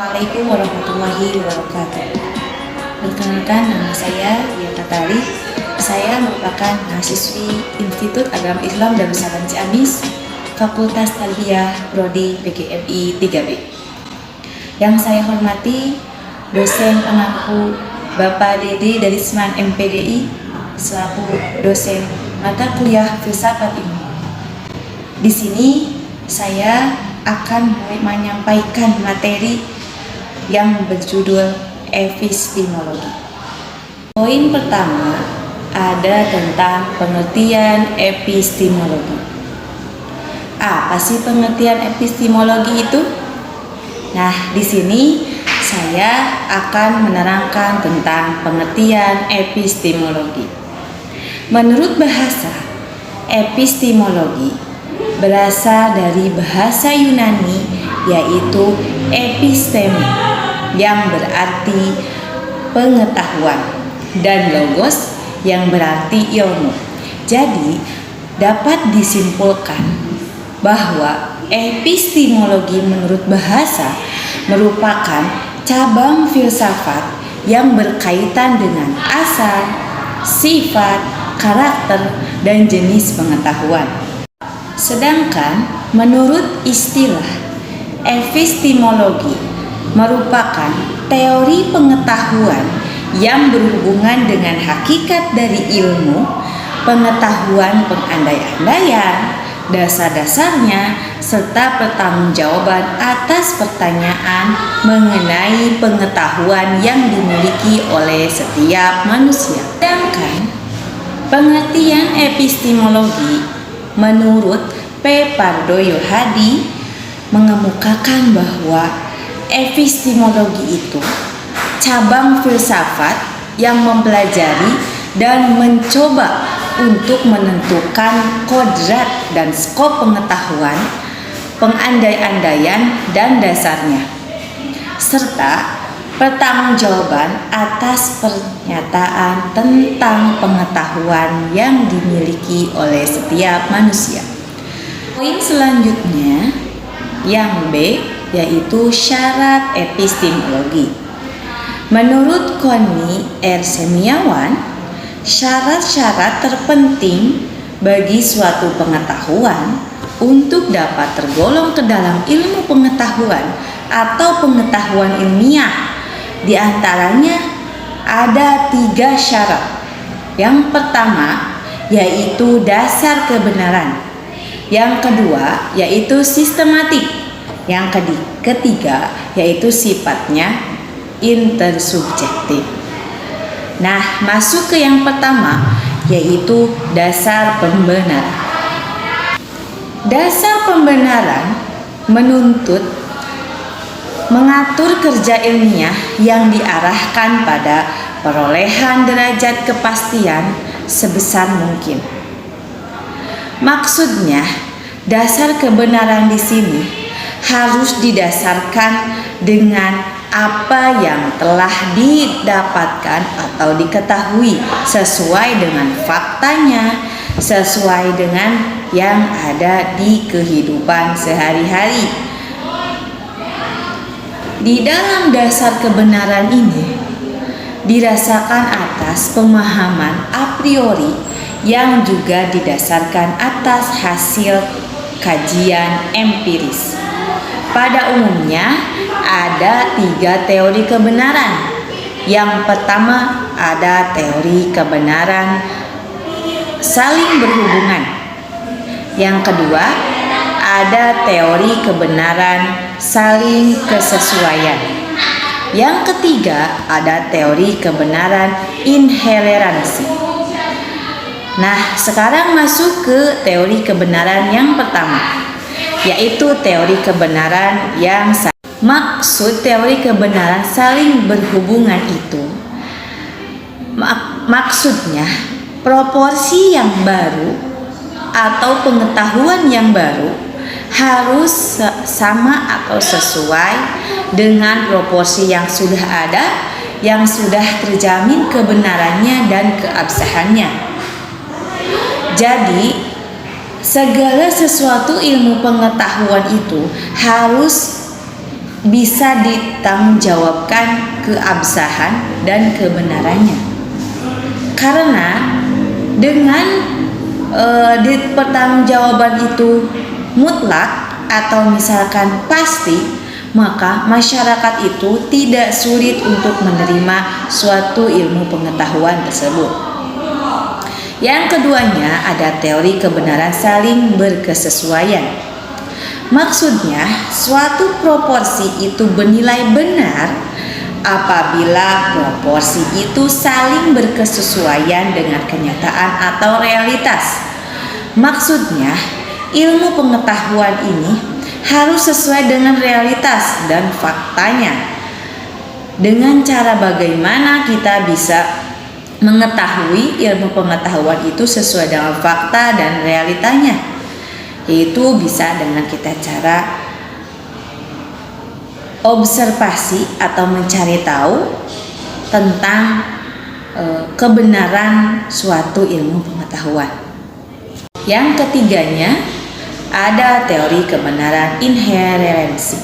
Assalamualaikum warahmatullahi wabarakatuh. Perkenalkan, nama saya Dia Katari. Saya merupakan mahasiswi Institut Agama Islam Darussalam Ciamis, Fakultas Tarbiyah Prodi PGRI 3B. Yang saya hormati dosen pengampu Bapak Dede Darisman MPDI selaku dosen mata kuliah Filsafat Ilmu. Di sini saya akan menyampaikan materi yang berjudul epistemologi. Poin pertama ada tentang pengertian epistemologi. Apa sih pengertian epistemologi itu? Nah, di sini saya akan menerangkan tentang pengertian epistemologi. Menurut bahasa, epistemologi berasal dari bahasa Yunani yaitu episteme yang berarti pengetahuan dan logos yang berarti ilmu. Jadi dapat disimpulkan bahwa epistemologi menurut bahasa merupakan cabang filsafat yang berkaitan dengan asal, sifat, karakter, dan jenis pengetahuan. Sedangkan menurut istilah epistemologi merupakan teori pengetahuan yang berhubungan dengan hakikat dari ilmu, pengetahuan pengandai-andaian, dasar-dasarnya, serta pertanggungjawaban atas pertanyaan mengenai pengetahuan yang dimiliki oleh setiap manusia. Sedangkan pengertian epistemologi menurut P. Pardoyo Hadi mengemukakan bahwa epistemologi itu cabang filsafat yang mempelajari dan mencoba untuk menentukan kodrat dan skop pengetahuan, pengandai-andaian, dan dasarnya, serta pertanggungjawaban atas pernyataan tentang pengetahuan yang dimiliki oleh setiap manusia. Poin selanjutnya yang B yaitu syarat epistemologi. Menurut Koni R. Semiawan, syarat-syarat terpenting bagi suatu pengetahuan untuk dapat tergolong ke dalam ilmu pengetahuan atau pengetahuan ilmiah. Di antaranya ada 3 syarat. Yang pertama yaitu dasar kebenaran. Yang kedua yaitu sistematik. Yang ketiga yaitu sifatnya intersubjektif. Nah, masuk ke yang pertama yaitu dasar pembenaran. Dasar pembenaran mengatur kerja ilmiah yang diarahkan pada perolehan derajat kepastian sebesar mungkin. Maksudnya, dasar kebenaran di sini harus didasarkan dengan apa yang telah didapatkan atau diketahui sesuai dengan faktanya, sesuai dengan yang ada di kehidupan sehari-hari. Di dalam dasar kebenaran ini dirasakan atas pemahaman a priori yang juga didasarkan atas hasil kajian empiris. Pada umumnya ada 3 teori kebenaran. Yang pertama ada teori kebenaran saling berhubungan. Yang kedua ada teori kebenaran saling kesesuaian. Yang ketiga ada teori kebenaran inherensi. Nah, sekarang masuk ke teori kebenaran yang pertama, yaitu teori kebenaran yang maksud teori kebenaran saling berhubungan itu maksudnya proporsi yang baru atau pengetahuan yang baru harus sama atau sesuai dengan proporsi yang sudah ada, yang sudah terjamin kebenarannya dan keabsahannya. Jadi segala sesuatu ilmu pengetahuan itu harus bisa ditanggungjawabkan keabsahan dan kebenarannya. Karena dengan pertanggungjawaban itu mutlak atau misalkan pasti, maka masyarakat itu tidak sulit untuk menerima suatu ilmu pengetahuan tersebut. Yang keduanya ada teori kebenaran saling berkesesuaian. Maksudnya, suatu proporsi itu bernilai benar apabila proporsi itu saling berkesesuaian dengan kenyataan atau realitas. Maksudnya, ilmu pengetahuan ini harus sesuai dengan realitas dan faktanya. Dengan cara bagaimana kita bisa mengetahui ilmu pengetahuan itu sesuai dengan fakta dan realitanya, yaitu bisa dengan kita cara observasi atau mencari tahu tentang kebenaran suatu ilmu pengetahuan. Yang ketiganya ada teori kebenaran inherensi.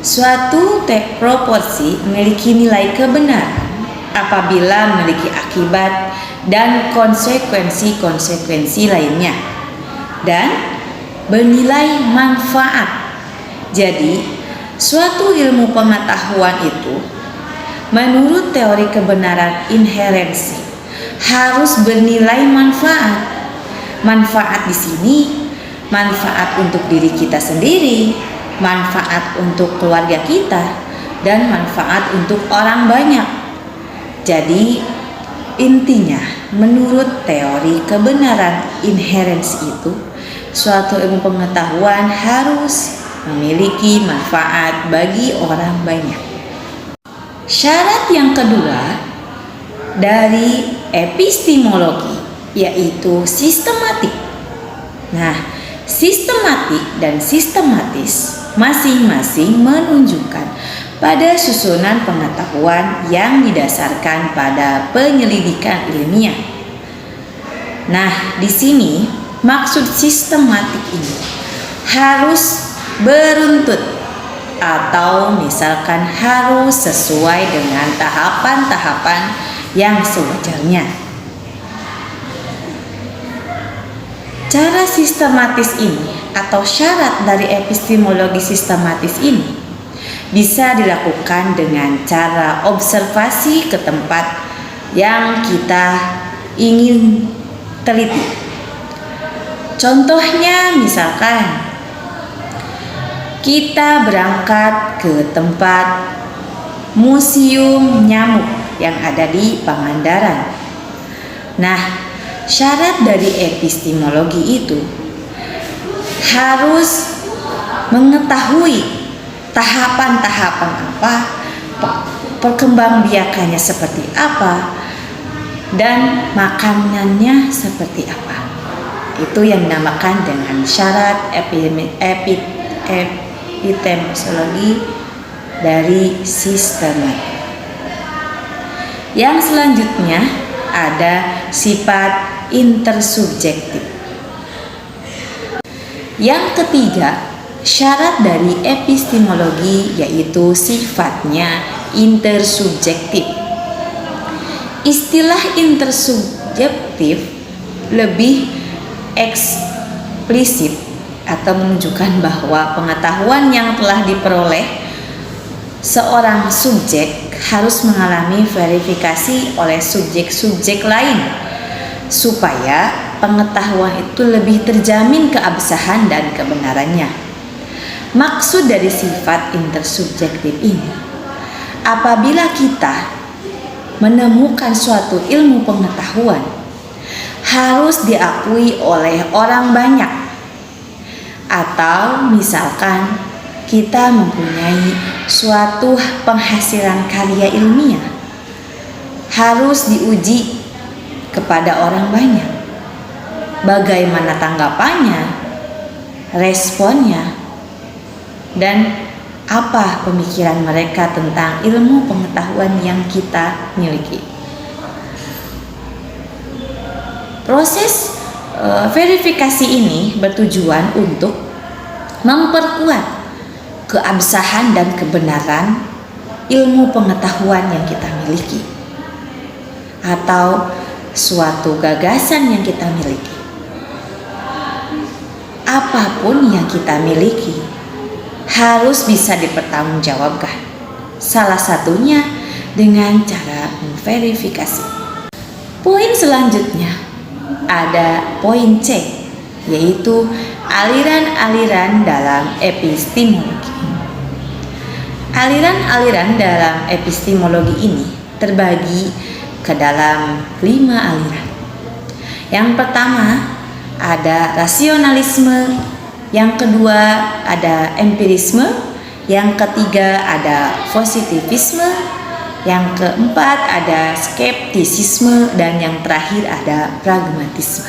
Suatu proporsi memiliki nilai kebenaran apabila memiliki akibat dan konsekuensi-konsekuensi lainnya dan bernilai manfaat. Jadi, suatu ilmu pengetahuan itu menurut teori kebenaran inherensi harus bernilai manfaat. Manfaat di sini manfaat untuk diri kita sendiri, manfaat untuk keluarga kita, dan manfaat untuk orang banyak. Jadi intinya menurut teori kebenaran inherensi itu suatu ilmu pengetahuan harus memiliki manfaat bagi orang banyak. Syarat yang kedua dari epistemologi yaitu sistematik. Nah, sistematik dan sistematis masing-masing menunjukkan pada susunan pengetahuan yang didasarkan pada penyelidikan ilmiah. Nah, di sini maksud sistematik ini harus beruntut atau misalkan harus sesuai dengan tahapan-tahapan yang sewajarnya. Cara sistematis ini atau syarat dari epistemologi sistematis ini bisa dilakukan dengan cara observasi ke tempat yang kita ingin teliti. Contohnya misalkan kita berangkat ke tempat museum nyamuk yang ada di Pangandaran. Nah, syarat dari epistemologi itu harus mengetahui tahapan-tahapan apa, perkembangbiakannya seperti apa, dan makanannya seperti apa. Itu yang dinamakan dengan syarat epistemologi dari sistematik. Yang selanjutnya ada sifat intersubjektif. Yang ketiga, syarat dari epistemologi yaitu sifatnya intersubjektif. Istilah intersubjektif lebih eksplisit atau menunjukkan bahwa pengetahuan yang telah diperoleh seorang subjek harus mengalami verifikasi oleh subjek-subjek lain supaya pengetahuan itu lebih terjamin keabsahan dan kebenarannya. Maksud dari sifat intersubjektif ini, apabila kita menemukan suatu ilmu pengetahuan harus diakui oleh orang banyak. Atau misalkan kita mempunyai suatu penghasilan karya ilmiah harus diuji kepada orang banyak. Bagaimana tanggapannya, responnya, dan apa pemikiran mereka tentang ilmu pengetahuan yang kita miliki. Proses verifikasi ini bertujuan untuk memperkuat keabsahan dan kebenaran ilmu pengetahuan yang kita miliki, atau suatu gagasan yang kita miliki. Apapun yang kita miliki harus bisa dipertanggungjawabkan. Salah satunya dengan cara memverifikasi. Poin selanjutnya ada poin C, yaitu aliran-aliran dalam epistemologi. Aliran-aliran dalam epistemologi ini terbagi ke dalam 5 aliran. Yang pertama ada rasionalisme, yang kedua ada empirisme, yang ketiga ada positivisme, yang keempat ada skeptisisme, dan yang terakhir ada pragmatisme.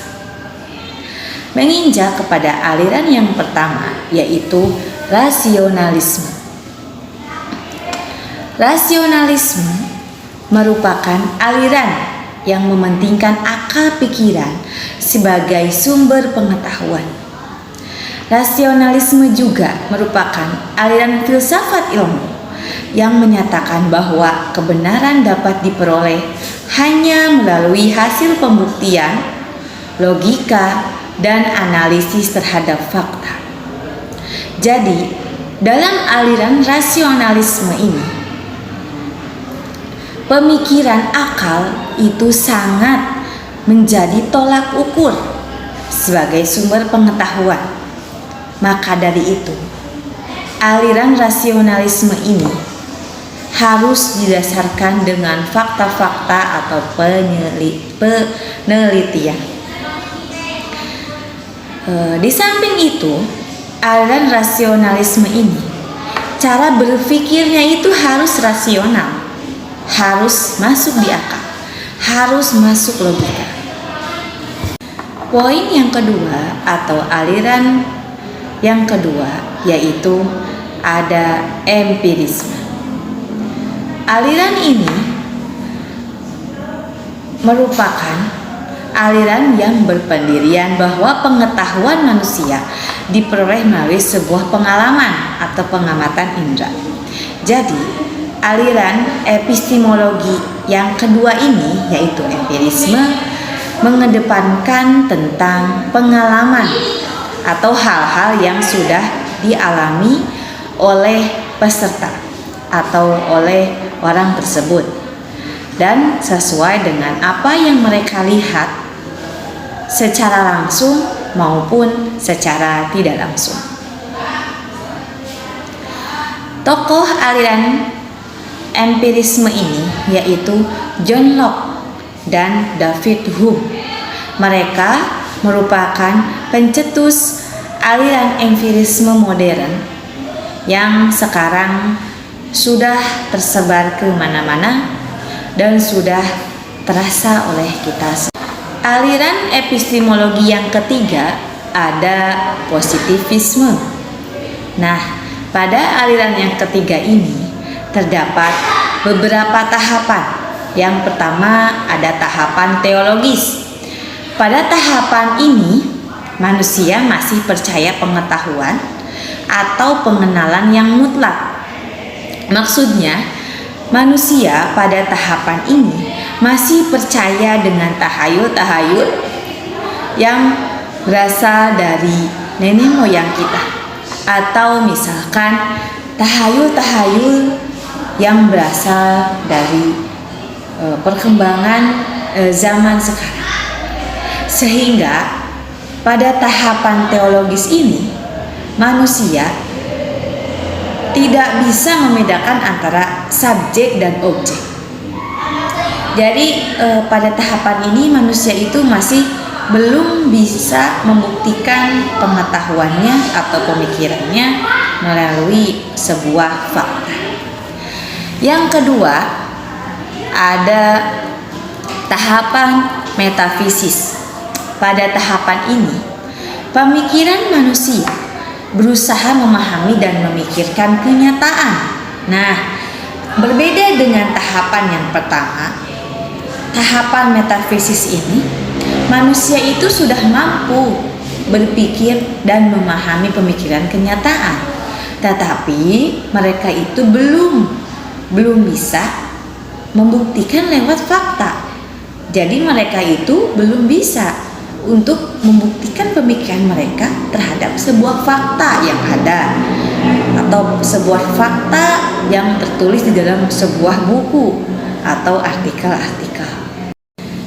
Menginjak kepada aliran yang pertama, yaitu rasionalisme. Rasionalisme merupakan aliran yang mementingkan akal pikiran sebagai sumber pengetahuan. Rasionalisme juga merupakan aliran filsafat ilmu yang menyatakan bahwa kebenaran dapat diperoleh hanya melalui hasil pembuktian, logika, dan analisis terhadap fakta. Jadi, dalam aliran rasionalisme ini, pemikiran akal itu sangat menjadi tolak ukur sebagai sumber pengetahuan. Maka dari itu, aliran rasionalisme ini harus didasarkan dengan fakta-fakta atau penelitian. Di samping itu, aliran rasionalisme ini, cara berpikirnya itu harus rasional, harus masuk di akal, harus masuk logika. Poin yang kedua atau aliran yang kedua yaitu ada empirisme. Aliran ini merupakan aliran yang berpendirian bahwa pengetahuan manusia diperoleh melalui sebuah pengalaman atau pengamatan indera. Jadi, aliran epistemologi yang kedua ini, yaitu empirisme, mengedepankan tentang pengalaman atau hal-hal yang sudah dialami oleh peserta atau oleh orang tersebut dan sesuai dengan apa yang mereka lihat secara langsung maupun secara tidak langsung. Tokoh aliran empirisme ini yaitu John Locke dan David Hume. Mereka merupakan pencetus aliran empirisme modern yang sekarang sudah tersebar ke mana-mana dan sudah terasa oleh kita. Aliran epistemologi yang ketiga ada positivisme. Nah, pada aliran yang ketiga ini terdapat beberapa tahapan. Yang pertama ada tahapan teologis. Pada tahapan ini, manusia masih percaya pengetahuan atau pengenalan yang mutlak. Maksudnya, manusia pada tahapan ini masih percaya dengan tahayul-tahayul yang berasal dari nenek moyang kita, atau misalkan tahayul-tahayul yang berasal dari perkembangan zaman sekarang. Sehingga pada tahapan teologis ini manusia tidak bisa membedakan antara subjek dan objek. Jadi pada tahapan ini manusia itu masih belum bisa membuktikan pengetahuannya atau pemikirannya melalui sebuah fakta. Yang kedua ada tahapan metafisis. Pada tahapan ini, pemikiran manusia berusaha memahami dan memikirkan kenyataan. Nah, berbeda dengan tahapan yang pertama, tahapan metafisis ini, manusia itu sudah mampu berpikir dan memahami pemikiran kenyataan. Tetapi mereka itu belum bisa membuktikan lewat fakta. Jadi mereka itu belum bisa untuk membuktikan pemikiran mereka terhadap sebuah fakta yang ada atau sebuah fakta yang tertulis di dalam sebuah buku atau artikel-artikel.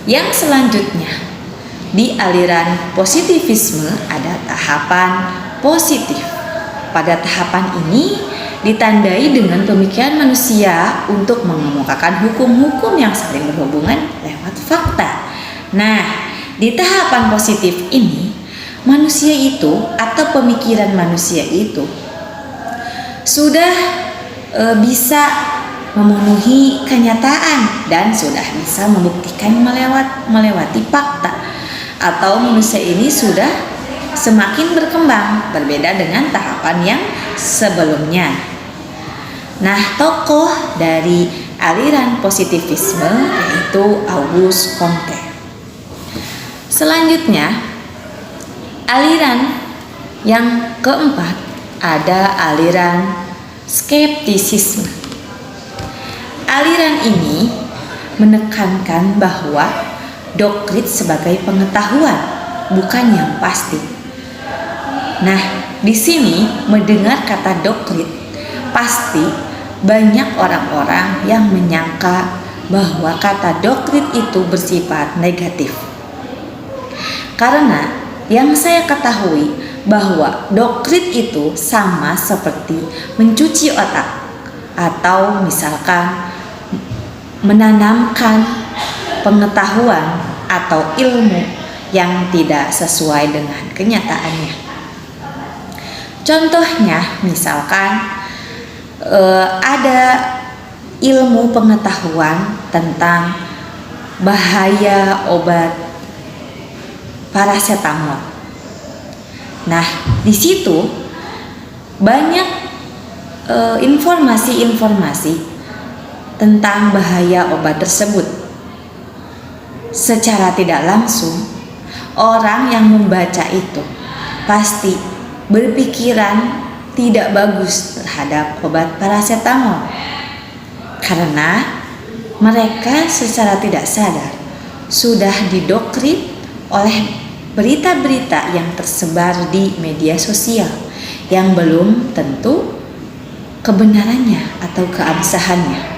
Yang selanjutnya, di aliran positivisme ada tahapan positif. Pada tahapan ini ditandai dengan pemikiran manusia untuk mengemukakan hukum-hukum yang saling berhubungan lewat fakta. Nah, di tahapan positif ini, manusia itu atau pemikiran manusia itu sudah bisa memenuhi kenyataan dan sudah bisa membuktikan melewati fakta, atau manusia ini sudah semakin berkembang, berbeda dengan tahapan yang sebelumnya. Nah, tokoh dari aliran positivisme yaitu Auguste Comte. Selanjutnya, aliran yang keempat ada aliran skeptisisme. Aliran ini menekankan bahwa doktrin sebagai pengetahuan, bukan yang pasti. Nah, di sini mendengar kata doktrin, pasti banyak orang-orang yang menyangka bahwa kata doktrin itu bersifat negatif. Karena yang saya ketahui bahwa doktrin itu sama seperti mencuci otak atau misalkan menanamkan pengetahuan atau ilmu yang tidak sesuai dengan kenyataannya. Contohnya misalkan ada ilmu pengetahuan tentang bahaya obat parasetamol. Nah, di situ banyak informasi-informasi tentang bahaya obat tersebut. Secara tidak langsung, orang yang membaca itu pasti berpikiran tidak bagus terhadap obat parasetamol, karena mereka secara tidak sadar sudah didoktrin oleh berita-berita yang tersebar di media sosial yang belum tentu kebenarannya atau keabsahannya.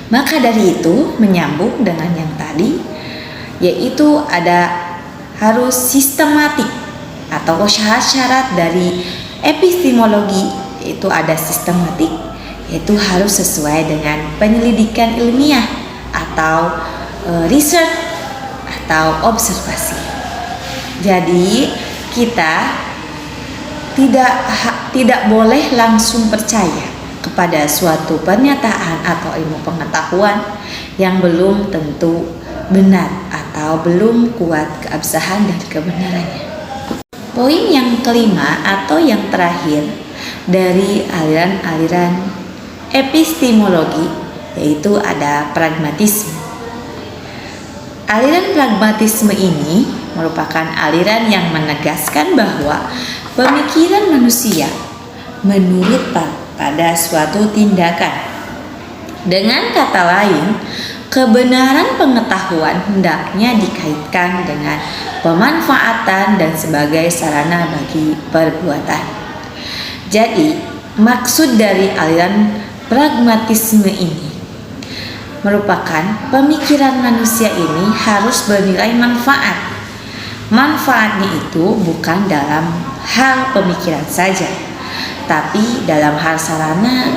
Maka dari itu, menyambung dengan yang tadi, yaitu harus sistematik atau syarat-syarat dari epistemologi, itu ada sistematik, yaitu harus sesuai dengan penyelidikan ilmiah atau research atau observasi. Jadi kita tidak boleh langsung percaya kepada suatu pernyataan atau ilmu pengetahuan yang belum tentu benar atau belum kuat keabsahan dan kebenarannya. Poin yang kelima atau yang terakhir dari aliran-aliran epistemologi yaitu ada pragmatisme. Aliran pragmatisme ini merupakan aliran yang menegaskan bahwa pemikiran manusia menurut pada suatu tindakan. Dengan kata lain, kebenaran pengetahuan hendaknya dikaitkan dengan pemanfaatan dan sebagai sarana bagi perbuatan. Jadi, maksud dari aliran pragmatisme ini merupakan pemikiran manusia ini harus bernilai manfaat. Manfaatnya itu bukan dalam hal pemikiran saja, tapi dalam hal sarana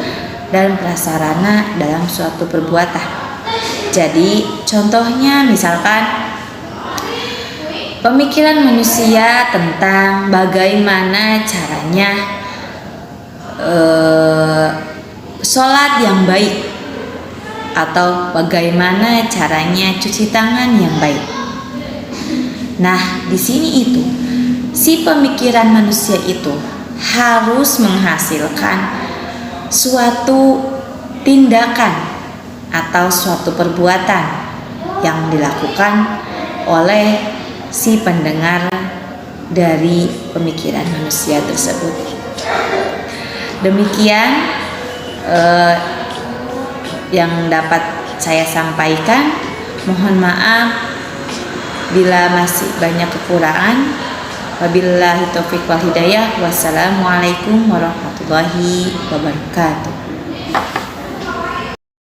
dan prasarana dalam suatu perbuatan. Jadi contohnya misalkan pemikiran manusia tentang bagaimana caranya sholat yang baik atau bagaimana caranya cuci tangan yang baik. Nah, di sini itu si pemikiran manusia itu harus menghasilkan suatu tindakan atau suatu perbuatan yang dilakukan oleh si pendengar dari pemikiran manusia tersebut. Demikian yang dapat saya sampaikan. Mohon maaf bila masih banyak kekurangan. Wabillahi taufiq wal hidayah. Wassalamualaikum warahmatullahi wabarakatuh.